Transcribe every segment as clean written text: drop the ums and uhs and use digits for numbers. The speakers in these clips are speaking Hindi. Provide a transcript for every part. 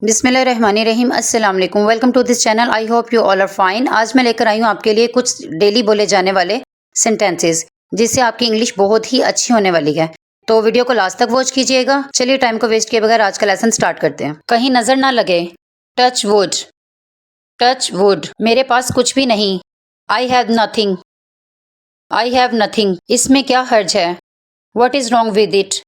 बिस्मिल्लाहिर्रहमानिर्रहीम अस्सलाम वालेकुम। Welcome to this channel. I hope you all are fine. आज मैं लेकर आई हूँ आपके लिए कुछ डेली बोले जाने वाले सेंटेंसेस जिससे आपकी इंग्लिश बहुत ही अच्छी होने वाली है। तो वीडियो को लास्ट तक वॉच कीजिएगा। चलिए टाइम को वेस्ट किए बगैर आज का लेसन स्टार्ट करते हैं। कहीं नजर ना लगे, टच वुड। टच वुड, मेरे पास कुछ भी नहीं। I have nothing. I have nothing, इसमें क्या हर्ज है। What is wrong with it.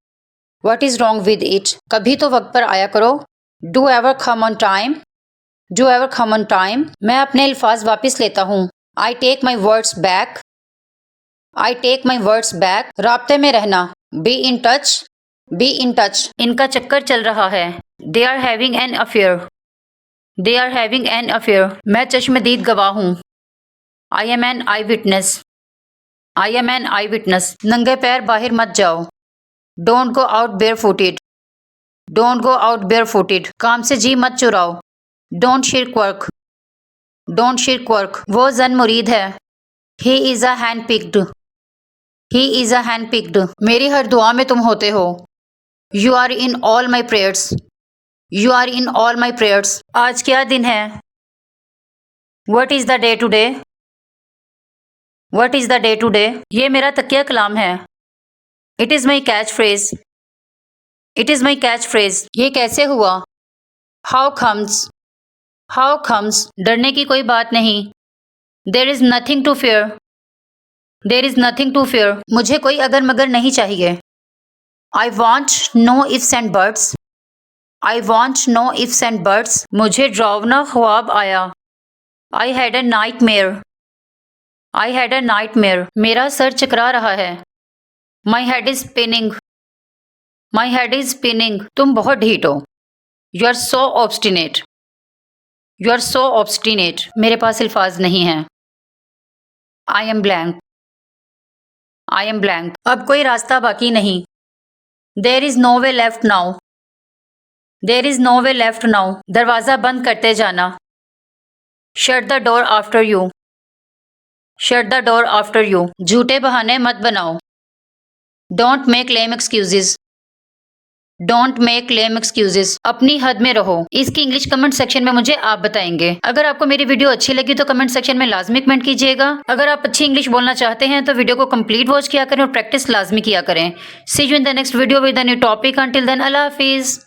What is wrong with it, कभी तो वक्त पर आया करो। Do ever come on time. Do ever come on time, मैं अपने अल्फाज वापस लेता हूँ। I take my words back. I take my words back, राब्ते में रहना। Be in touch. Be in touch, इनका चक्कर चल रहा है। दे are having an affair. They are having an affair, मैं चश्मदीद गवाह हूँ। I am an eye witness. I am an eye witness, नंगे पैर बाहर मत जाओ। Don't go out bare footed. Don't go out bare footed, काम से जी मत चुराओ। Don't shirk work. Don't shirk work, वो जन मुरीद है। He is a hand picked. He is a hand picked, मेरी हर दुआ में तुम होते हो। You are in all my prayers. You are in all my prayers, आज क्या दिन है। What is the day today. What is the day today, ये मेरा तकिया कलाम है। It is my catch phrase. It is my catch phrase, ये कैसे हुआ। How comes. हाउ कम्स, डरने की कोई बात नहीं। There is nothing to fair. There is nothing to fair, मुझे कोई अगर मगर नहीं चाहिए। I want no ifs and birds. I want no ifs and birds, मुझे डरावना ख्वाब आया। I had a nightmare. I had a nightmare, मेरा सर चकरा रहा है। My head is spinning. My head is spinning, तुम बहुत ढीठ हो। You are so obstinate. You are so obstinate, मेरे पास अल्फाज नहीं हैं। I am blank. I am blank, अब कोई रास्ता बाकी नहीं। There is no way left now. There is no way left now, दरवाज़ा बंद करते जाना। Shut the door after you. Shut the door after you, झूठे बहाने मत बनाओ। Don't make lame excuses. Don't make lame excuses, अपनी हद में रहो। इसकी इंग्लिश कमेंट सेक्शन में मुझे आप बताएंगे। अगर आपको मेरी वीडियो अच्छी लगी तो कमेंट सेक्शन में लाजमी कमेंट कीजिएगा। अगर आप अच्छी इंग्लिश बोलना चाहते हैं तो वीडियो को कंप्लीट वॉच किया करें और प्रैक्टिस लाजमी किया करें। See you in the next video with a new topic. Until then अल्लाह हाफिज।